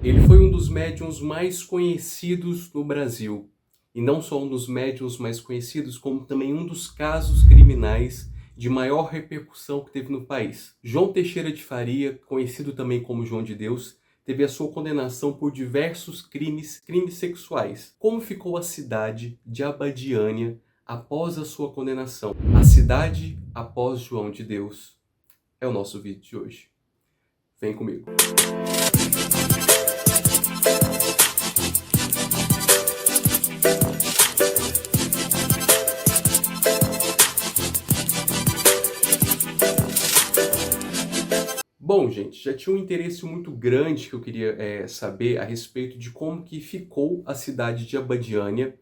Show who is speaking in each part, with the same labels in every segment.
Speaker 1: Ele foi um dos médiuns mais conhecidos no Brasil. E não só um dos médiuns mais conhecidos, como também um dos casos criminais de maior repercussão que teve no país. João Teixeira de Faria, conhecido também como João de Deus, teve a sua condenação por diversos crimes sexuais. Como ficou a cidade de Abadiânia após a sua condenação? A cidade após João de Deus é o nosso vídeo de hoje. Vem comigo. Bom, gente, já tinha um interesse muito grande que eu queria saber a respeito de como que ficou a cidade de Abadiânia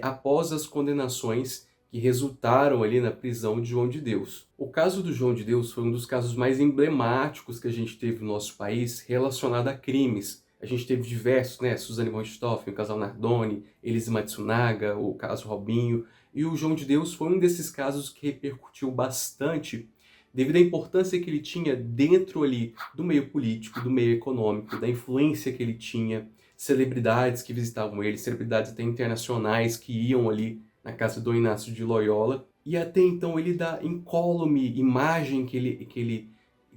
Speaker 1: após as condenações que resultaram ali na prisão de João de Deus. O caso do João de Deus foi um dos casos mais emblemáticos que a gente teve no nosso país relacionado a crimes. A gente teve diversos, né? Suzane von Richthofen, o casal Nardoni, Elise Matsunaga, o caso Robinho. E o João de Deus foi um desses casos que repercutiu bastante devido à importância que ele tinha dentro ali do meio político, do meio econômico, da influência que ele tinha, celebridades que visitavam ele, celebridades até internacionais que iam ali na casa do Inácio de Loyola, e até então ele da incólume imagem que ele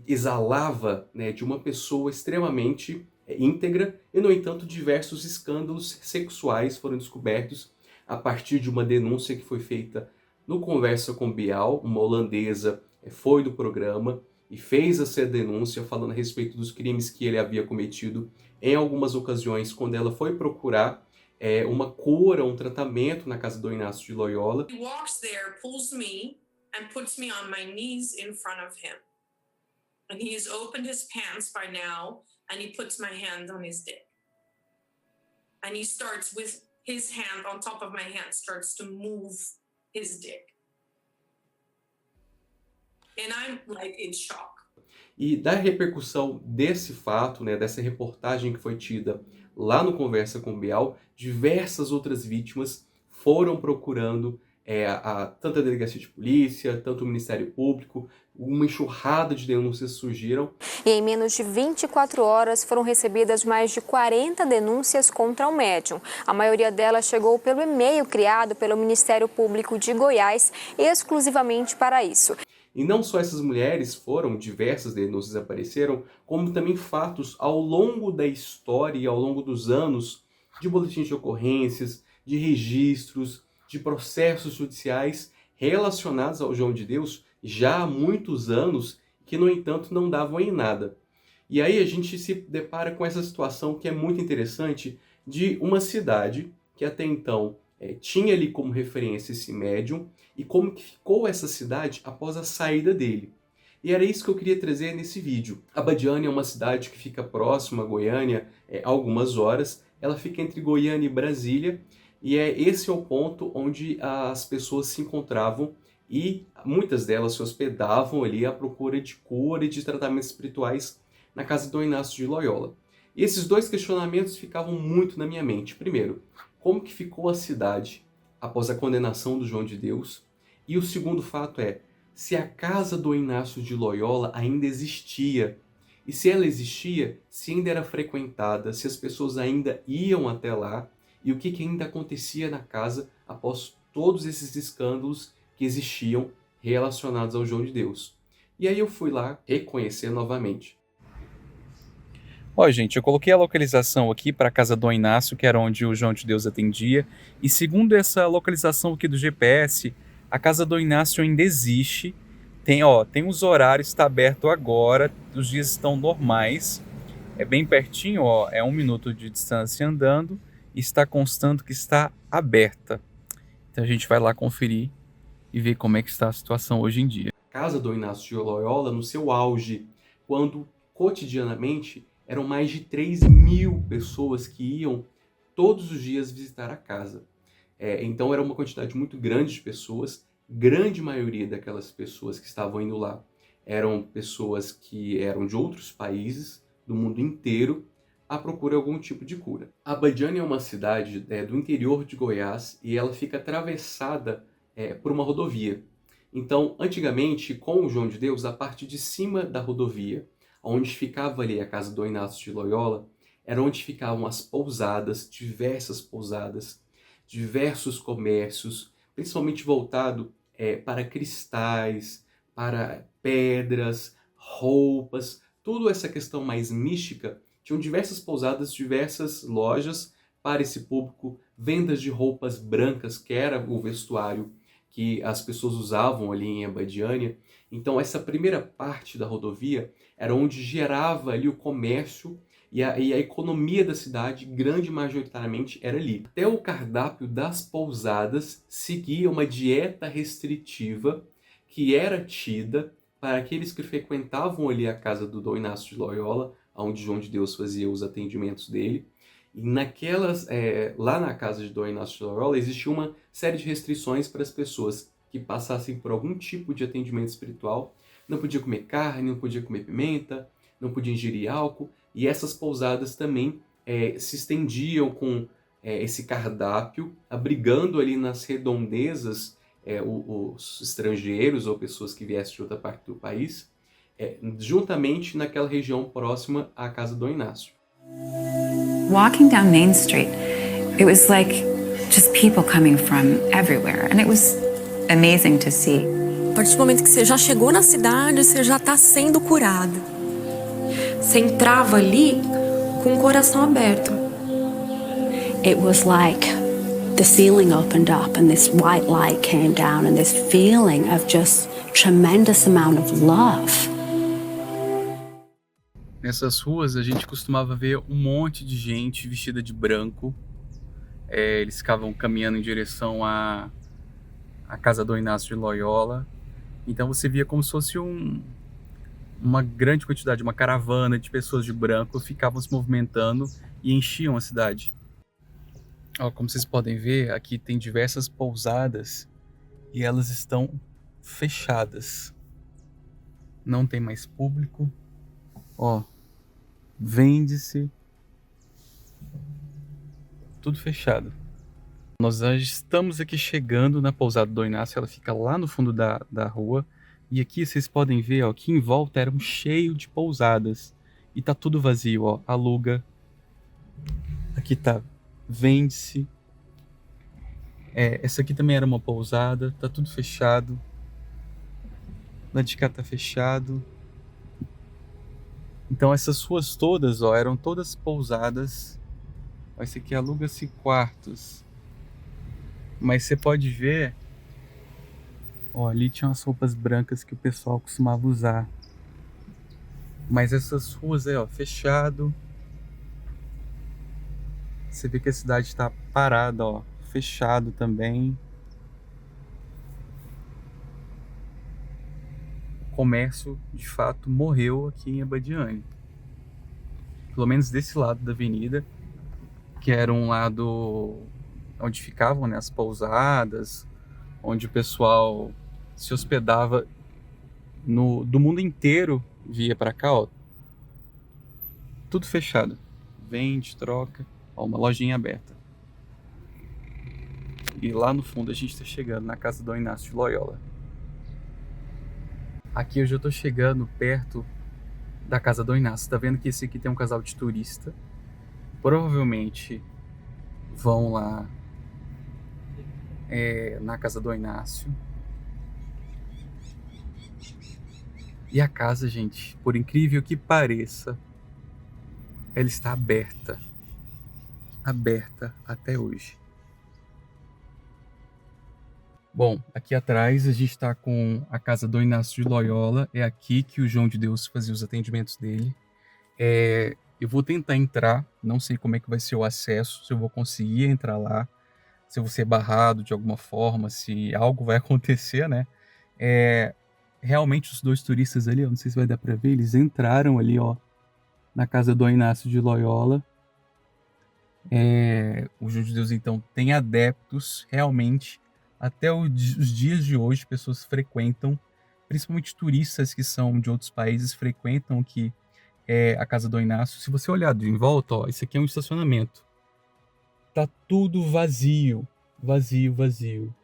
Speaker 1: exalava, né, de uma pessoa extremamente íntegra, e no entanto diversos escândalos sexuais foram descobertos a partir de uma denúncia que foi feita no Conversa com Bial, uma holandesa foi do programa e fez essa denúncia falando a respeito dos crimes que ele havia cometido em algumas ocasiões, quando ela foi procurar uma cura, um tratamento na casa do Inácio de Loyola.
Speaker 2: He walks there, pulls me and puts me on my knees in front of him. And he has opened his pants by now and he puts my hand on his dick. And he starts with his hand on top of my hand, starts to move his dick. And I'm like in shock.
Speaker 1: E da repercussão desse fato, né, dessa reportagem que foi tida lá no Conversa com Bial, diversas outras vítimas foram procurando tanto a delegacia de polícia, tanto o Ministério Público, uma enxurrada de denúncias surgiram.
Speaker 3: E em menos de 24 horas foram recebidas mais de 40 denúncias contra o médium. A maioria delas chegou pelo e-mail criado pelo Ministério Público de Goiás, exclusivamente para isso.
Speaker 1: E não só essas mulheres diversas denúncias apareceram, como também fatos ao longo da história e ao longo dos anos de boletins de ocorrências, de registros, de processos judiciais relacionados ao João de Deus já há muitos anos, que no entanto não davam em nada. E aí a gente se depara com essa situação que é muito interessante de uma cidade que até então tinha ali como referência esse médium e como que ficou essa cidade após a saída dele. E era isso que eu queria trazer nesse vídeo. Abadiânia é uma cidade que fica próxima a Goiânia há algumas horas. Ela fica entre Goiânia e Brasília e esse é o ponto onde as pessoas se encontravam e muitas delas se hospedavam ali à procura de cura e de tratamentos espirituais na casa do Inácio de Loyola. E esses dois questionamentos ficavam muito na minha mente. Primeiro, como que ficou a cidade após a condenação do João de Deus? E o segundo fato é, se a casa do Inácio de Loyola ainda existia. E se ela existia, se ainda era frequentada, se as pessoas ainda iam até lá, e o que ainda acontecia na casa após todos esses escândalos que existiam relacionados ao João de Deus. E aí eu fui lá reconhecer novamente.
Speaker 4: Ó, gente, eu coloquei a localização aqui para a casa do Inácio, que era onde o João de Deus atendia, e segundo essa localização aqui do GPS, a casa do Inácio ainda existe. Tem os horários, está aberto agora, os dias estão normais, é bem pertinho, é 1 minuto de distância andando, e está constando que está aberta. Então a gente vai lá conferir e ver como é que está a situação hoje em dia.
Speaker 1: A casa do Inácio de Loyola no seu auge, quando cotidianamente eram mais de 3.000 pessoas que iam todos os dias visitar a casa. Então era uma quantidade muito grande de pessoas, grande maioria daquelas pessoas que estavam indo lá eram pessoas que eram de outros países, do mundo inteiro, à procura de algum tipo de cura. Abadiânia é uma cidade do interior de Goiás e ela fica atravessada por uma rodovia. Então, antigamente, com o João de Deus, a parte de cima da rodovia, onde ficava ali a casa do Inácio de Loyola, era onde ficavam as pousadas, diversas pousadas, diversos comércios, principalmente voltado para cristais, para pedras, roupas, tudo essa questão mais mística. Tinham diversas pousadas, diversas lojas para esse público, vendas de roupas brancas, que era o vestuário que as pessoas usavam ali em Abadiânia. Então essa primeira parte da rodovia era onde gerava ali o comércio e a economia da cidade, grande majoritariamente, era ali. Até o cardápio das pousadas seguia uma dieta restritiva que era tida para aqueles que frequentavam ali a casa do Dom Inácio de Loyola, onde João de Deus fazia os atendimentos dele. E lá na casa de Dom Inácio de Loyola existia uma série de restrições para as pessoas que passassem por algum tipo de atendimento espiritual. Não podia comer carne, não podia comer pimenta, não podia ingerir álcool. E essas pousadas também se estendiam com esse cardápio, abrigando ali nas redondezas os estrangeiros ou pessoas que viessem de outra parte do país, juntamente naquela região próxima à casa do Dom Inácio.
Speaker 5: Walking down Main Street, it was like just people coming from everywhere, and it was amazing to see.
Speaker 6: A partir do momento que você já chegou na cidade, você já está sendo curado. Você entrava ali com o coração aberto.
Speaker 7: It was like the ceiling opened up and this white light came down and this feeling of just tremendous amount of love.
Speaker 4: Nessas ruas a gente costumava ver um monte de gente vestida de branco. Eles ficavam caminhando em direção à casa do Inácio de Loyola. Então você via como se fosse uma grande quantidade, uma caravana de pessoas de branco ficavam se movimentando e enchiam a cidade. Como vocês podem ver, aqui tem diversas pousadas e elas estão fechadas. Não tem mais público. Vende-se. Tudo fechado. Nós já estamos aqui chegando na pousada do Dom Inácio. Ela fica lá no fundo da rua. E aqui vocês podem ver, aqui em volta era cheio de pousadas. E tá tudo vazio, aluga. Aqui tá, vende-se. Essa aqui também era uma pousada. Tá tudo fechado. Lá de cá tá fechado. Então essas ruas todas, eram todas pousadas. Esse aqui aluga-se quartos. Mas você pode ver, ali tinha as roupas brancas que o pessoal costumava usar. Mas essas ruas aí, fechado. Você vê que a cidade está parada, fechado também. O comércio, de fato, morreu aqui em Abadiânia. Pelo menos desse lado da avenida, que era um lado onde ficavam, as pousadas, onde o pessoal se hospedava do mundo inteiro, via para cá, tudo fechado. Vende, troca, uma lojinha aberta. E lá no fundo a gente está chegando na casa do Dom Inácio de Loyola. Aqui eu já estou chegando perto da casa do Dom Inácio. Tá vendo que esse aqui tem um casal de turista. Provavelmente vão lá na casa do Dom Inácio. E a casa, gente, por incrível que pareça, ela está aberta. Aberta até hoje. Bom, aqui atrás a gente está com a casa do Inácio de Loyola. É aqui que o João de Deus fazia os atendimentos dele. Eu vou tentar entrar, não sei como é que vai ser o acesso, se eu vou conseguir entrar lá, se eu vou ser barrado de alguma forma, se algo vai acontecer, né? Realmente os dois turistas ali, não sei se vai dar para ver, eles entraram ali, na casa do Inácio de Loyola. O João de Deus, então, tem adeptos, realmente. Até os dias de hoje, pessoas frequentam, principalmente turistas que são de outros países, frequentam aqui a casa do Inácio. Se você olhar em volta, isso aqui é um estacionamento. Tá tudo vazio, vazio, vazio.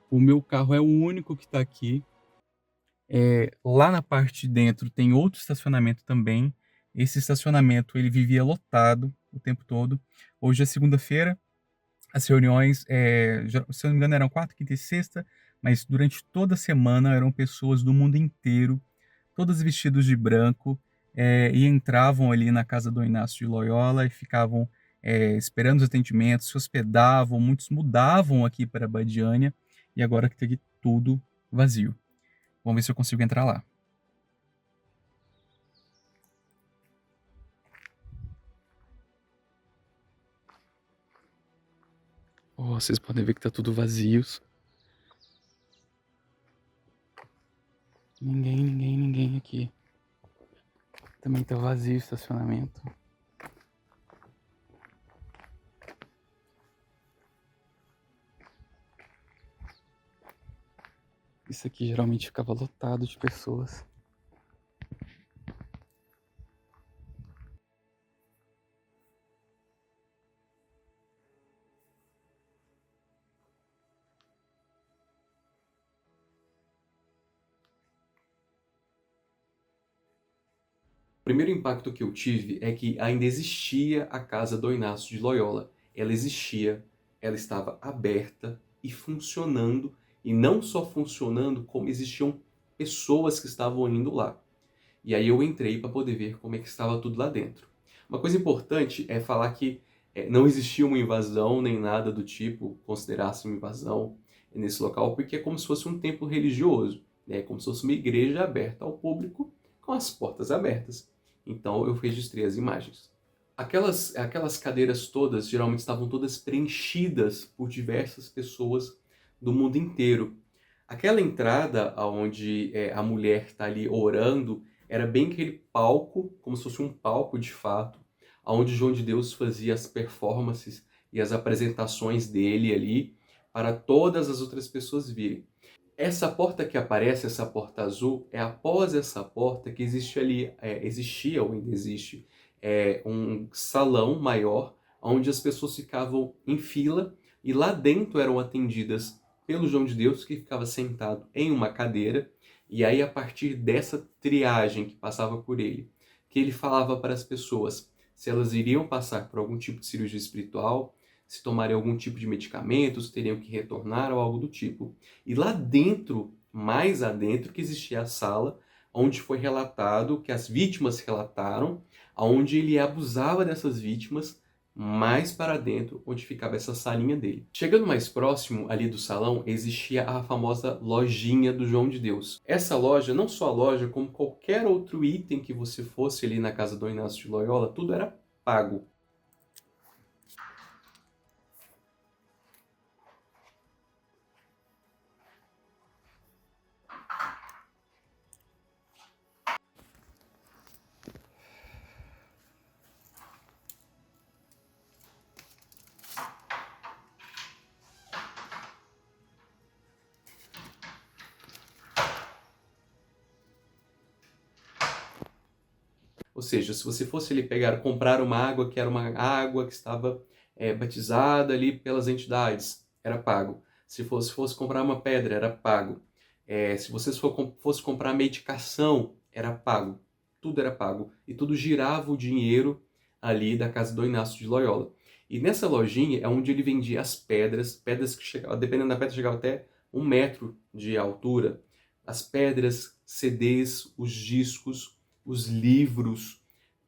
Speaker 4: O meu carro é o único que tá aqui. Lá na parte de dentro tem outro estacionamento também. Esse estacionamento ele vivia lotado o tempo todo. Hoje é segunda-feira, as reuniões, se eu não me engano, eram quarta, quinta e sexta, mas durante toda a semana eram pessoas do mundo inteiro, todas vestidas de branco, e entravam ali na casa do Inácio de Loyola e ficavam esperando os atendimentos, se hospedavam, muitos mudavam aqui para Badiânia, e agora que tem tudo vazio. Vamos ver se eu consigo entrar lá. Oh, vocês podem ver que tá tudo vazio. Ninguém aqui. Também tá vazio o estacionamento. Isso aqui geralmente ficava lotado de pessoas.
Speaker 1: O primeiro impacto que eu tive é que ainda existia a casa do Inácio de Loyola. Ela existia, ela estava aberta e funcionando, e não só funcionando, como existiam pessoas que estavam indo lá. E aí eu entrei para poder ver como é que estava tudo lá dentro. Uma coisa importante é falar que não existia uma invasão nem nada do tipo, considerasse uma invasão nesse local, porque é como se fosse um templo religioso, né? Como se fosse uma igreja aberta ao público, com as portas abertas. Então eu registrei as imagens. Aquelas cadeiras todas, geralmente estavam todas preenchidas por diversas pessoas do mundo inteiro. Aquela entrada onde a mulher está ali orando, era bem aquele palco, como se fosse um palco de fato, onde João de Deus fazia as performances e as apresentações dele ali, para todas as outras pessoas virem. Essa porta que aparece, essa porta azul, é após essa porta que existe ali, existia ou ainda existe, um salão maior, onde as pessoas ficavam em fila e lá dentro eram atendidas pelo João de Deus, que ficava sentado em uma cadeira, e aí a partir dessa triagem que passava por ele, que ele falava para as pessoas se elas iriam passar por algum tipo de cirurgia espiritual, se tomarem algum tipo de medicamento, se teriam que retornar ou algo do tipo. E lá dentro, mais adentro, que existia a sala, onde foi relatado, que as vítimas relataram, onde ele abusava dessas vítimas, mais para dentro, onde ficava essa salinha dele. Chegando mais próximo ali do salão, existia a famosa lojinha do João de Deus. Essa loja, não só a loja, como qualquer outro item que você fosse ali na casa do Inácio de Loyola, tudo era pago. Ou seja, se você fosse ali comprar uma água que era uma água que estava batizada ali pelas entidades, era pago. Se fosse comprar uma pedra, era pago. Se você fosse comprar medicação, era pago. Tudo era pago. E tudo girava o dinheiro ali da casa do Inácio de Loyola. E nessa lojinha é onde ele vendia as pedras que chegavam, dependendo da pedra, chegava até 1 metro de altura. As pedras, CDs, os discos, os livros,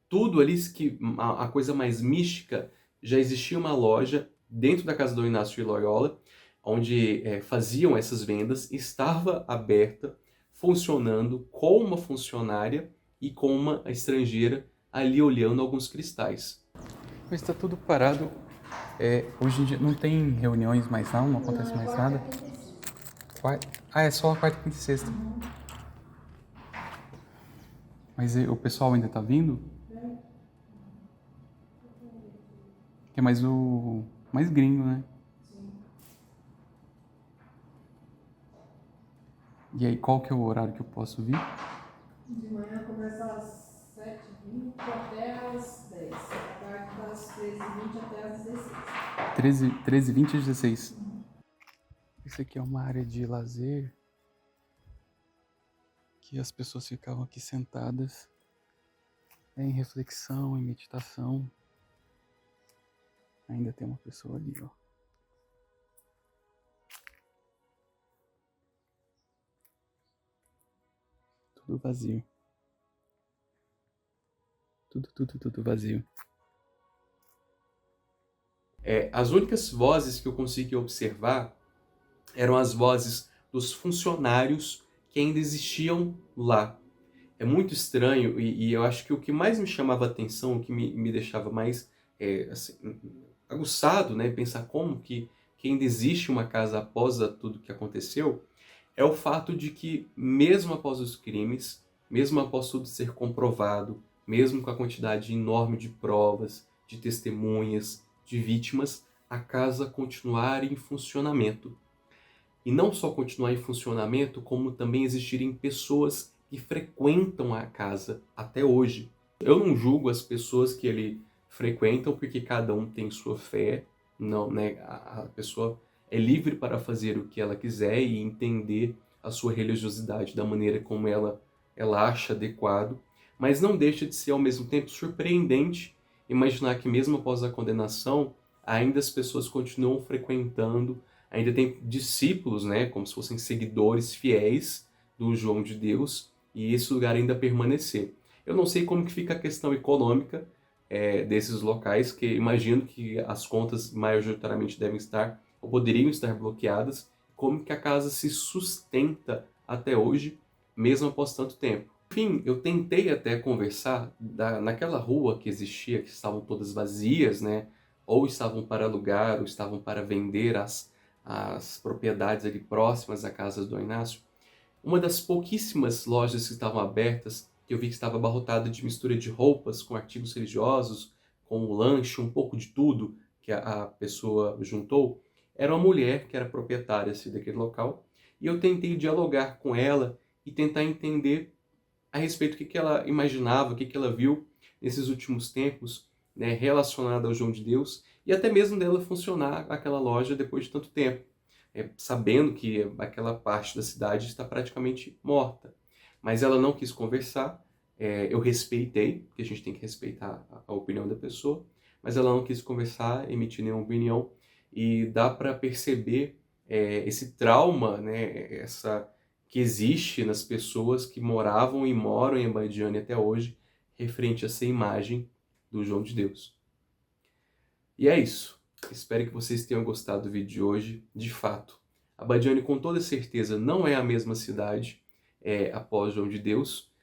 Speaker 1: tudo ali, que a coisa mais mística, já existia uma loja dentro da casa do Inácio de Loyola, onde faziam essas vendas, estava aberta, funcionando com uma funcionária e com uma estrangeira ali olhando alguns cristais.
Speaker 4: Mas está tudo parado. Hoje em dia não tem reuniões mais não acontece mais nada. É só a quarta, quinta e sexta. Mas o pessoal ainda tá vindo? Que é mais gringo, né? E aí, qual que é o horário que eu posso vir?
Speaker 8: De manhã começa às 7h20 até às 10. À tarde das 13h20 até às 16.
Speaker 4: 13h20 e 16. Isso aqui é uma área de lazer que as pessoas ficavam aqui sentadas em reflexão, em meditação. Ainda tem uma pessoa ali, ó. Tudo vazio. Tudo vazio.
Speaker 1: As únicas vozes que eu consegui observar eram as vozes dos funcionários que ainda existiam lá. É muito estranho e eu acho que o que mais me chamava a atenção, o que me deixava mais assim, aguçado, né, pensar como que ainda existe uma casa após tudo que aconteceu, é o fato de que mesmo após os crimes, mesmo após tudo ser comprovado, mesmo com a quantidade enorme de provas, de testemunhas, de vítimas, a casa continuar em funcionamento. E não só continuar em funcionamento, como também existirem pessoas que frequentam a casa até hoje. Eu não julgo as pessoas que ele frequentam, porque cada um tem sua fé, não, né? A pessoa é livre para fazer o que ela quiser e entender a sua religiosidade da maneira como ela acha adequado, mas não deixa de ser ao mesmo tempo surpreendente imaginar que mesmo após a condenação, ainda as pessoas continuam frequentando, ainda tem discípulos, né, como se fossem seguidores fiéis do João de Deus, e esse lugar ainda permanecer. Eu não sei como que fica a questão econômica desses locais, que imagino que as contas majoritariamente devem estar, ou poderiam estar bloqueadas, como que a casa se sustenta até hoje, mesmo após tanto tempo. Enfim, eu tentei até conversar naquela rua que existia, que estavam todas vazias, né, ou estavam para alugar, ou estavam para vender as propriedades ali próximas à casa do Inácio. Uma das pouquíssimas lojas que estavam abertas, que eu vi que estava abarrotada de mistura de roupas com artigos religiosos, com lanche, um pouco de tudo que a pessoa juntou, era uma mulher que era proprietária assim, daquele local, e eu tentei dialogar com ela e tentar entender a respeito do que ela imaginava, o que ela viu nesses últimos tempos, né, relacionado ao João de Deus, e até mesmo dela funcionar aquela loja depois de tanto tempo. Sabendo que aquela parte da cidade está praticamente morta. Mas ela não quis conversar, eu respeitei, porque a gente tem que respeitar a opinião da pessoa, mas ela não quis conversar, emitir nenhuma opinião, e dá para perceber esse trauma, né, que existe nas pessoas que moravam e moram em Abadiânia até hoje, referente a essa imagem do João de Deus. E é isso. Espero que vocês tenham gostado do vídeo de hoje. De fato, Abadiânia com toda certeza não é a mesma cidade após João de Deus,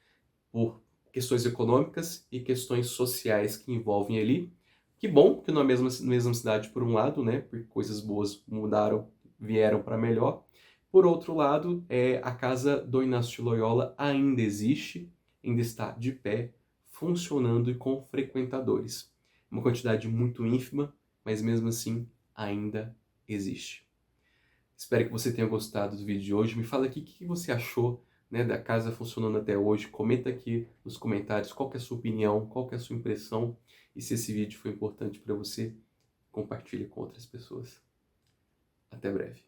Speaker 1: por questões econômicas e questões sociais que envolvem ali. Que bom que não é a mesma cidade por um lado, né? Porque coisas boas mudaram, vieram para melhor. Por outro lado, a casa do Inácio de Loyola ainda existe, ainda está de pé, funcionando e com frequentadores. Uma quantidade muito ínfima, mas mesmo assim ainda existe. Espero que você tenha gostado do vídeo de hoje. Me fala aqui o que você achou, né, da casa funcionando até hoje. Comenta aqui nos comentários qual que é a sua opinião, qual que é a sua impressão. E se esse vídeo foi importante para você, compartilhe com outras pessoas. Até breve.